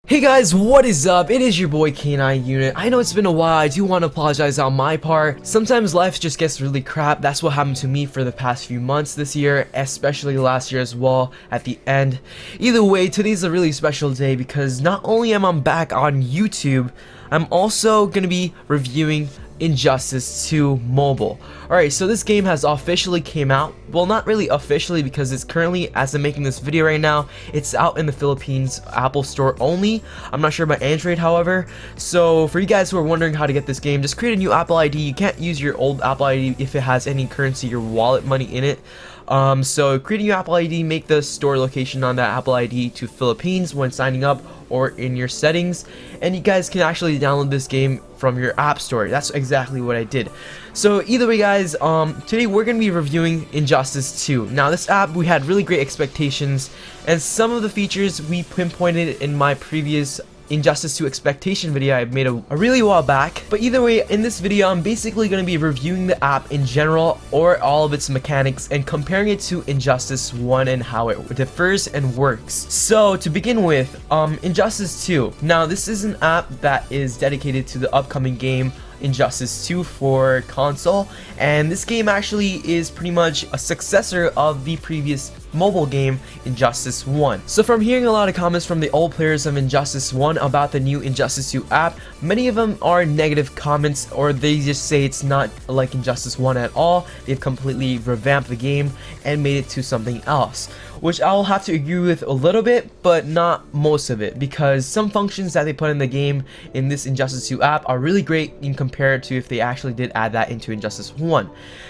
Hey guys, what is up? It is your boy K9 Unit. I know it's been a while. I do want to apologize on my part. Sometimes life just gets really crap. That's what happened to me for the past few months this year, especially last year as well at the end. Either way, today's a really special day because not only am I back on YouTube, I'm also going to be reviewing Injustice 2 Mobile. Alright, so this game has officially came out. Well, not really officially because it's currently, as I'm making this video right now, it's out in the Philippines Apple Store only. I'm not sure about Android, however. So for you guys who are wondering how to get this game, just create a new Apple ID. You can't use your old Apple ID if it has any currency or wallet money in it. So create a new Apple ID, make the store location on that Apple ID to Philippines when signing up or in your settings, and you guys can actually download this game from your app store. That's exactly what I did. So either way guys, today we're going to be reviewing Injustice 2. Now this app, we had really great expectations, and some of the features we pinpointed in my previous Injustice 2 expectation video I made a really while back. But either way, in this video I'm basically going to be reviewing the app in general, or all of its mechanics, and comparing it to Injustice 1 and how it differs and works. So to begin with, Injustice 2. Now this is an app that is dedicated to the upcoming game Injustice 2 for console, and this game actually is pretty much a successor of the previous mobile game Injustice 1. So from hearing a lot of comments from the old players of Injustice 1 about the new Injustice 2 app, many of them are negative comments, or they just say it's not like Injustice 1 at all. They've completely revamped the game and made it to something else, which I'll have to agree with a little bit, but not most of it, because some functions that they put in the game in this Injustice 2 app are really great in compared to if they actually did add that into Injustice 1,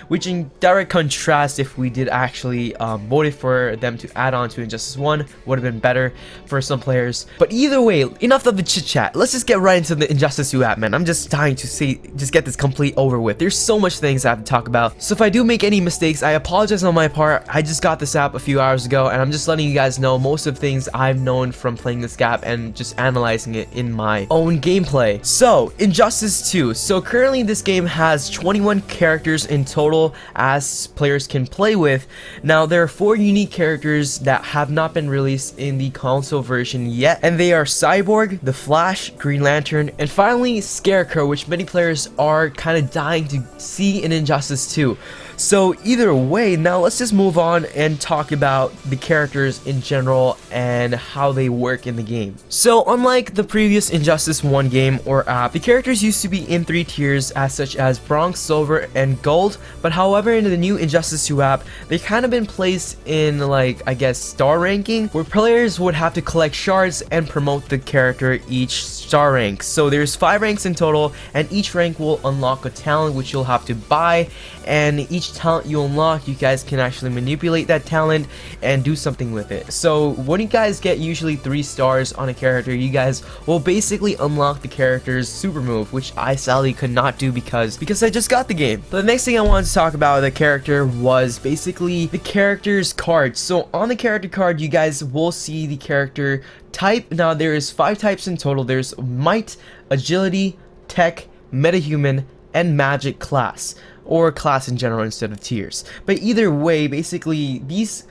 which in direct contrast, if we did actually voted for them to add on to Injustice 1, would have been better for some players. But either way, enough of the chit chat. Let's just get right into the Injustice 2 app, man. I'm just dying to see, just get this complete over with. There's so much things I have to talk about, so if I do make any mistakes, I apologize on my part. I just got this app a few hours ago, and I'm just letting you guys know most of the things I've known from playing this app and just analyzing it in my own gameplay. So Injustice 2. So currently this game has 21 characters in total as players can play with. Now there are 4 unique characters that have not been released in the console version yet, and they are Cyborg, the Flash, Green Lantern, and finally Scarecrow, which many players are kind of dying to see in Injustice 2. So either way, now let's just move on and talk about the characters in general and how they work in the game. So unlike the previous Injustice 1 game or app, the characters used to be in 3 tiers as such as Bronze, Silver, and Gold, but however in the new Injustice 2 app, they kind of been placed in, like, I guess, star ranking, where players would have to collect shards and promote the character each star rank. So there's 5 ranks in total, and each rank will unlock a talent which you'll have to buy, and each talent you unlock, you guys can actually manipulate that talent and do something with it. So when you guys get usually 3 stars on a character, you guys will basically unlock the character's super move, which I sadly could not do because I just got the game. But the next thing I wanted to talk about with the character was basically the character's card. So on the character card, you guys will see the character type. Now there is 5 types in total. There's Might, Agility, Tech, Metahuman, and Magic class, or class in general instead of tiers. But either way, basically these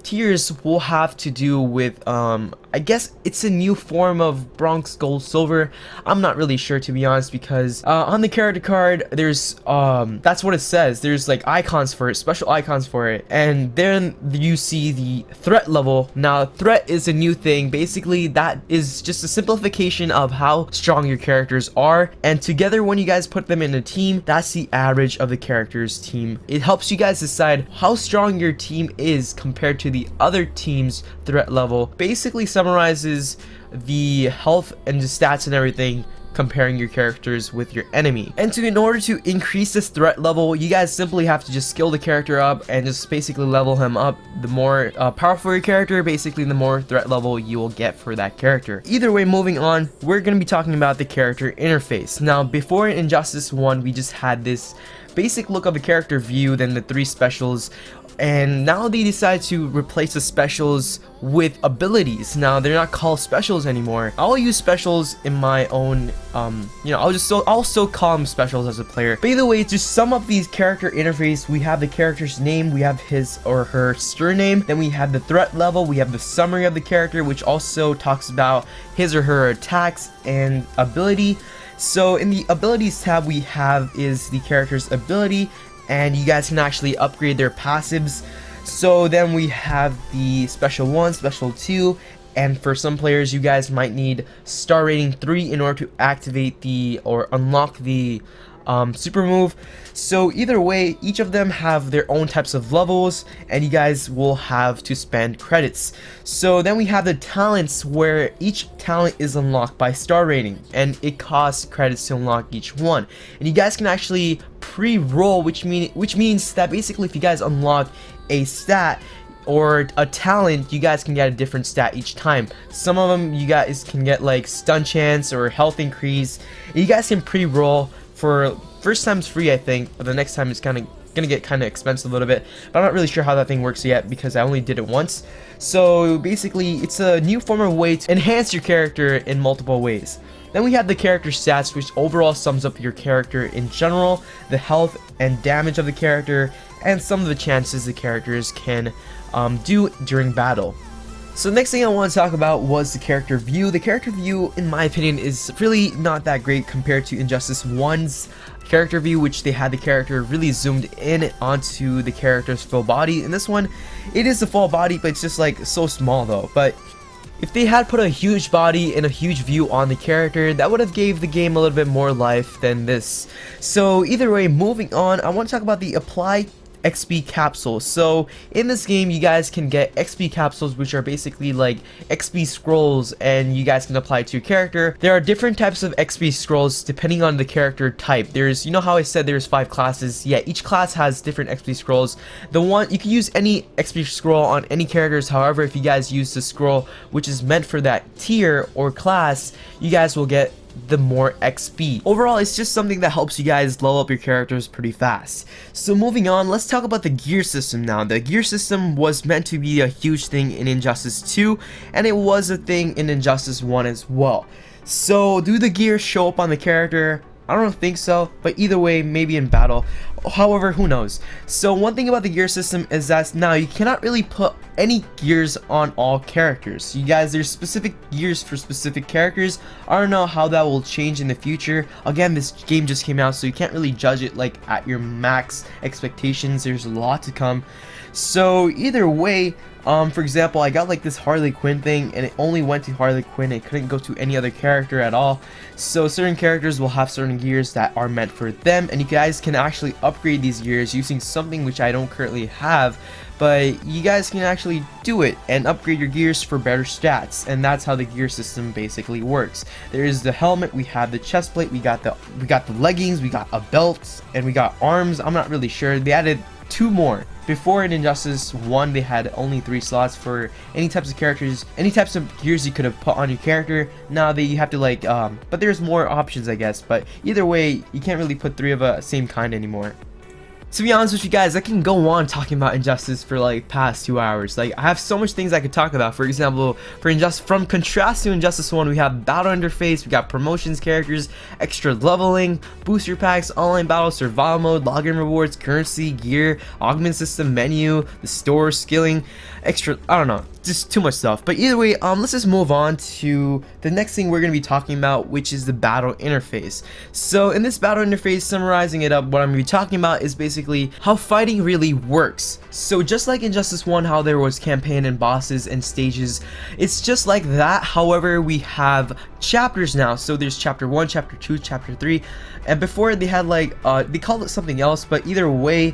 tiers will have to do with I guess it's a new form of Bronze, Gold, Silver. I'm not really sure, to be honest, because on the character card there's that's what it says. There's like icons for it, special icons for it, and then you see the threat level. Now threat is a new thing. Basically that is just a simplification of how strong your characters are, and together when you guys put them in a team, that's the average of the character's team. It helps you guys decide how strong your team is compared to the other team's threat level. Basically summarizes the health and the stats and everything, comparing your characters with your enemy. And in order to increase this threat level, you guys simply have to just skill the character up and just basically level him up. The more powerful your character, basically the more threat level you will get for that character. Either way, moving on, we're going to be talking about the character interface. Now before in Injustice 1, we just had this basic look of the character view, then the 3 specials. and now they decide to replace the specials with abilities. Now they're not called specials anymore. I'll use specials in my own I'll still call them specials as a player. But either way, to sum up these character interface, we have the character's name, we have his or her surname, then we have the threat level, we have the summary of the character, which also talks about his or her attacks and ability. So in the abilities tab, we have is the character's ability, and you guys can actually upgrade their passives. So then we have the special 1, special 2, and for some players you guys might need star rating 3 in order to activate the or unlock the super move. So either way, each of them have their own types of levels, and you guys will have to spend credits. So then we have the talents, where each talent is unlocked by star rating, and it costs credits to unlock each one. And you guys can actually pre-roll, which means that basically if you guys unlock a stat or a talent, you guys can get a different stat each time. Some of them you guys can get like stun chance or health increase. You guys can pre-roll. For first time's free, I think, but the next time it's gonna get kind of expensive a little bit. But I'm not really sure how that thing works yet because I only did it once. So basically, it's a new form of way to enhance your character in multiple ways. Then we have the character stats, which overall sums up your character in general, the health and damage of the character, and some of the chances the characters can do during battle. So the next thing I want to talk about was the character view. The character view, in my opinion, is really not that great compared to Injustice 1's character view, which they had the character really zoomed in onto the character's full body. In this one, it is the full body, but it's just like so small though. But if they had put a huge body and a huge view on the character, that would have gave the game a little bit more life than this. So either way, moving on, I want to talk about the apply XP capsules. So in this game, you guys can get XP capsules, which are basically like XP scrolls, and you guys can apply to your character. There are different types of XP scrolls depending on the character type. There's, you know how I said there's 5 classes? Yeah, each class has different XP scrolls. The one, you can use any XP scroll on any characters. However, if you guys use the scroll which is meant for that tier or class, you guys will get the more XP. Overall, it's just something that helps you guys level up your characters pretty fast. So moving on, let's talk about the gear system now. The gear system was meant to be a huge thing in Injustice 2, and it was a thing in Injustice 1 as well. So do the gears show up on the character? I don't think so, but either way, maybe in battle. However, who knows. So one thing about the gear system is that now you cannot really put any gears on all characters. You guys, there's specific gears for specific characters. I don't know how that will change in the future. Again, this game just came out, so you can't really judge it like at your max expectations. There's a lot to come. So either way, for example, I got like this Harley Quinn thing, and it only went to Harley Quinn. It couldn't go to any other character at all. So certain characters will have certain gears that are meant for them, and you guys can actually upgrade these gears using something which I don't currently have, but you guys can actually do it and upgrade your gears for better stats. And that's how the gear system basically works. There is the helmet, we have the chest plate, we got the leggings, we got a belt, and we got arms. I'm not really sure. They added 2 more. Before in Injustice 1, they had only 3 slots for any types of characters, any types of gears you could have put on your character. Now you have to like, but there's more options, I guess. But either way, you can't really put 3 of a same kind anymore. To be honest with you guys, I can go on talking about Injustice for like past 2 hours. Like, I have so much things I could talk about. For example, from contrast to Injustice 1, we have battle interface, we got promotions, characters, extra leveling, booster packs, online battle, survival mode, login rewards, currency, gear, augment system, menu, the store, skilling, extra, I don't know, just too much stuff. But either way, let's just move on to the next thing we're going to be talking about, which is the battle interface. So in this battle interface, summarizing it up, what I'm going to be talking about is basically how fighting really works. So just like Injustice 1, how there was campaign and bosses and stages, it's just like that. However, we have chapters now. So there's chapter 1, chapter 2, chapter 3, and before they had like they called it something else, but either way,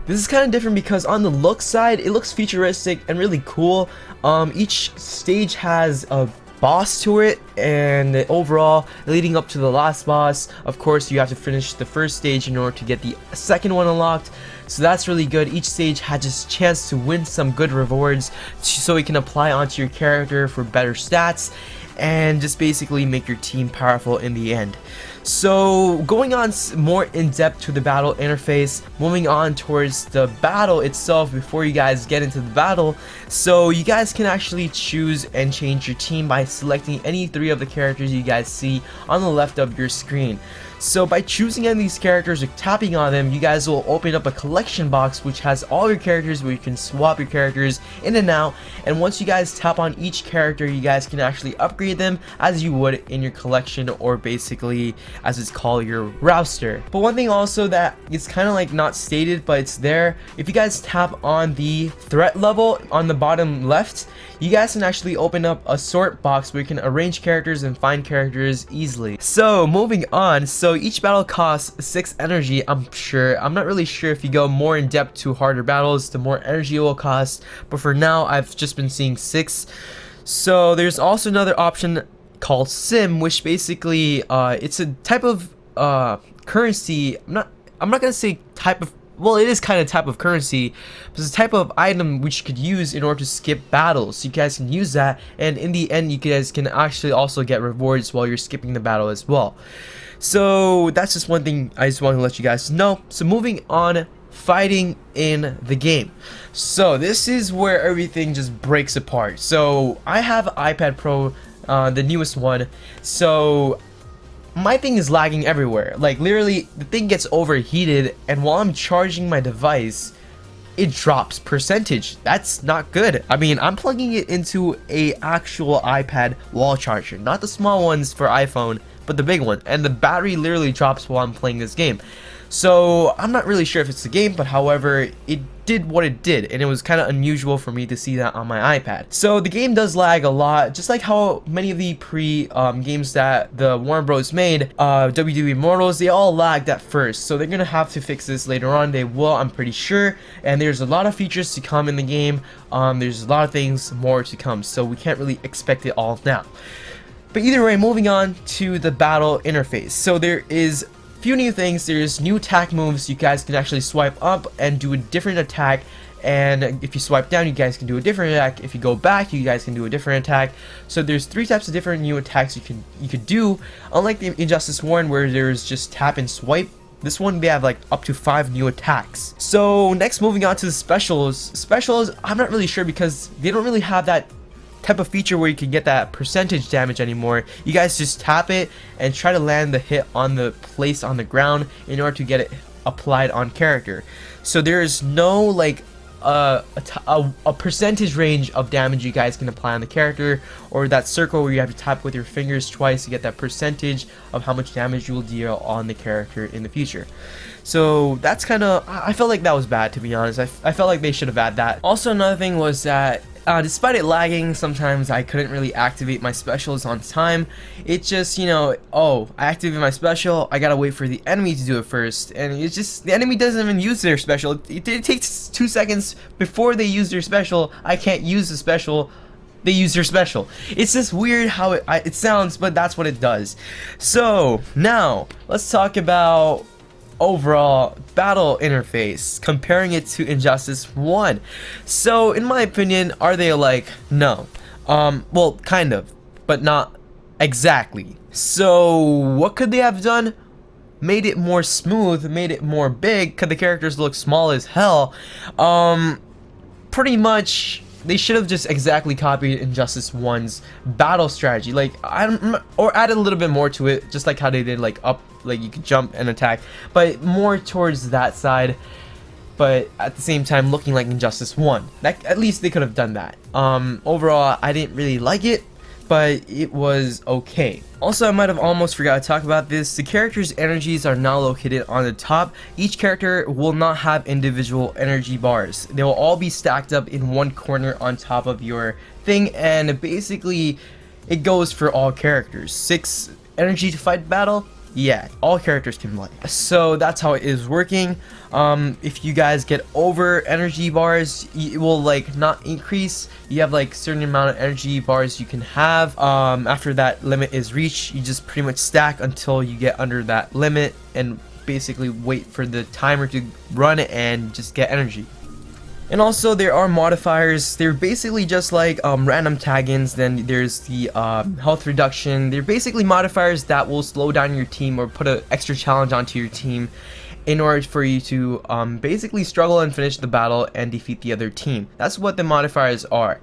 this is kind of different because on the look side, it looks futuristic and really cool. Each stage has a boss to it, and overall, leading up to the last boss, of course, you have to finish the first stage in order to get the second one unlocked. So that's really good. Each stage has a chance to win some good rewards so you can apply onto your character for better stats and just basically make your team powerful in the end. So going on more in depth to the battle interface, moving on towards the battle itself before you guys get into the battle. So you guys can actually choose and change your team by selecting any 3 of the characters you guys see on the left of your screen. So by choosing any of these characters or tapping on them, you guys will open up a collection box which has all your characters where you can swap your characters in and out, and once you guys tap on each character, you guys can actually upgrade them as you would in your collection, or basically as it's called, your roster. But one thing also that is kind of like not stated but it's there, if you guys tap on the threat level on the bottom left, you guys can actually open up a sort box where you can arrange characters and find characters easily. So moving on, so each battle costs 6 energy. I'm not really sure if you go more in depth to harder battles, the more energy it will cost, but for now I've just been seeing 6. So there's also another option called sim, which basically it's a type of currency. I'm not gonna say type of, well, it is kind of type of currency, but it's a type of item which you could use in order to skip battles. So you guys can use that, and in the end you guys can actually also get rewards while you're skipping the battle as well. So that's just one thing I just want to let you guys know. So moving on, fighting in the game. So this is where everything just breaks apart. So I have iPad Pro, the newest one, so my thing is lagging everywhere. Like literally the thing gets overheated, and while I'm charging my device it drops percentage. That's not good. I mean, I'm plugging it into a actual iPad wall charger, not the small ones for iPhone, but the big one, and the battery literally drops while I'm playing this game. So I'm not really sure if it's the game, but however, it did what it did, and it was kind of unusual for me to see that on my iPad. So the game does lag a lot, just like how many of the games that the Warner Bros made, WWE Immortals, they all lagged at first. So they're gonna have to fix this later on. They will, I'm pretty sure. And there's a lot of features to come in the game. There's a lot of things more to come, so we can't really expect it all now. But either way, moving on to the battle interface. So there is few new things. There's new attack moves. You guys can actually swipe up and do a different attack, and if you swipe down you guys can do a different attack. If you go back you guys can do a different attack. So there's 3 types of different new attacks you could do, unlike the Injustice 1 where there's just tap and swipe. This one they have like up to 5 new attacks. So next, moving on to the specials. I'm not really sure because they don't really have that type of feature where you can get that percentage damage anymore. You guys just tap it and try to land the hit on the place on the ground in order to get it applied on character. So there is no like a percentage range of damage you guys can apply on the character, or that circle where you have to tap with your fingers twice to get that percentage of how much damage you will deal on the character in the future. So that's kind of, I felt like that was bad, to be honest. I felt like they should have added that. Also, another thing was that despite it lagging, sometimes I couldn't really activate my specials on time. It just, you know, oh, I activate my special, I gotta wait for the enemy to do it first, and it's just, the enemy doesn't even use their special. It takes 2 seconds before they use their special. I can't use the special, they use their special. It's just weird how it sounds, but that's what it does. So now let's talk about overall battle interface, comparing it to Injustice 1. So in my opinion, are they alike? No. Well, kind of, but not exactly. So what could they have done? Made it more smooth, made it more big. Could the characters look small as hell? Pretty much they should have just exactly copied Injustice 1's battle strategy, like or added a little bit more to it, just like how they did like up, like you could jump and attack, but more towards that side, but at the same time looking like Injustice 1. That, at least they could have done that. Overall, I didn't really like it, but it was okay. Also, I might have almost forgot to talk about this. The characters' energies are now located on the top. Each character will not have individual energy bars. They will all be stacked up in one corner on top of your thing, and basically it goes for all characters. 6 energy to fight battle? Yeah, all characters can play. So that's how it is working. If you guys get over energy bars, it will like not increase. You have like certain amount of energy bars you can have. After that limit is reached, you just pretty much stack until you get under that limit and basically wait for the timer to run and just get energy. And also there are modifiers. They're basically just like random tag-ins. Then there's the health reduction. They're basically modifiers that will slow down your team or put an extra challenge onto your team in order for you to basically struggle and finish the battle and defeat the other team. That's what the modifiers are.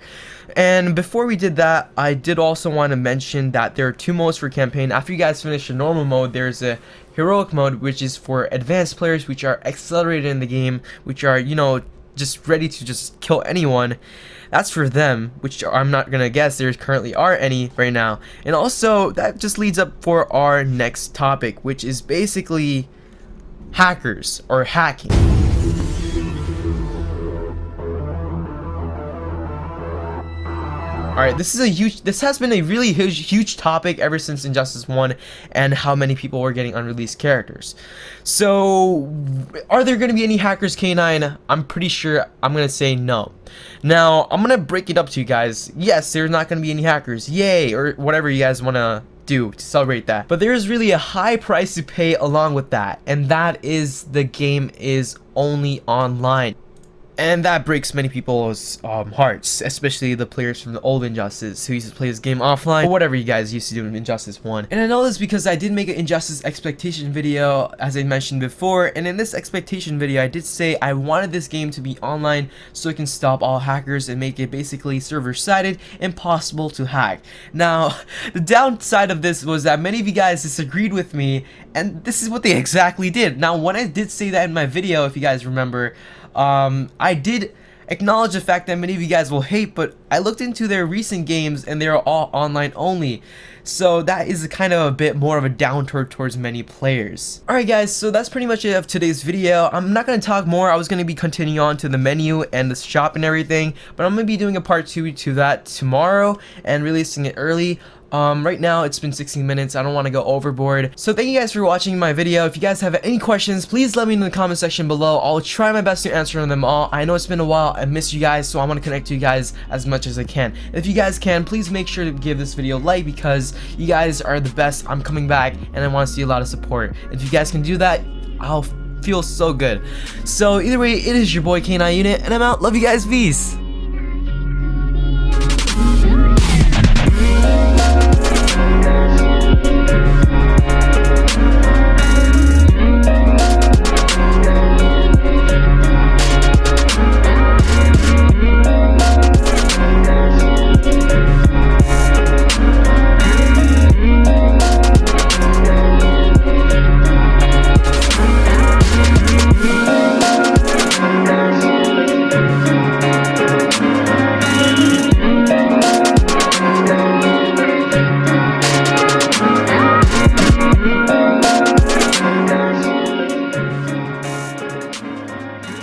And before we did that, I did also want to mention that there are 2 modes for campaign. After you guys finish the normal mode, there's a heroic mode, which is for advanced players, which are accelerated in the game, which are, you know, just ready to just kill anyone. That's for them, which I'm not gonna guess there currently are any right now. And also that just leads up for our next topic, which is basically hackers or hacking. Alright, this has been a really huge topic ever since Injustice 1 and how many people were getting unreleased characters. So, are there going to be any hackers, K9? I'm pretty sure I'm going to say no. Now, I'm going to break it up to you guys. Yes, there's not going to be any hackers. Yay, or whatever you guys want to do to celebrate that. But there's really a high price to pay along with that, and that is the game is only online. And that breaks many people's hearts, especially the players from the old Injustice who used to play this game offline, or whatever you guys used to do in Injustice 1. And I know this because I did make an Injustice expectation video, as I mentioned before, and in this expectation video I did say I wanted this game to be online so it can stop all hackers and make it basically server-sided, impossible to hack. Now, the downside of this was that many of you guys disagreed with me, and this is what they exactly did. Now, when I did say that in my video, if you guys remember, I did acknowledge the fact that many of you guys will hate, but I looked into their recent games and they're all online only. So that is kind of a bit more of a downturn towards many players. Alright guys, so that's pretty much it of today's video. I'm not going to talk more. I was going to be continuing on to the menu and the shop and everything, but I'm going to be doing a part 2 to that tomorrow and releasing it early. Right now it's been 16 minutes. I don't want to go overboard. So thank you guys for watching my video. If you guys have any questions, please let me know in the comment section below. I'll try my best to answer them all. I know it's been a while. I miss you guys, so I want to connect to you guys as much as I can. If you guys can, please make sure to give this video a like because you guys are the best. I'm coming back and I want to see a lot of support. If you guys can do that, I'll feel so good. So either way, it is your boy K9 Unit and I'm out. Love you guys. Peace.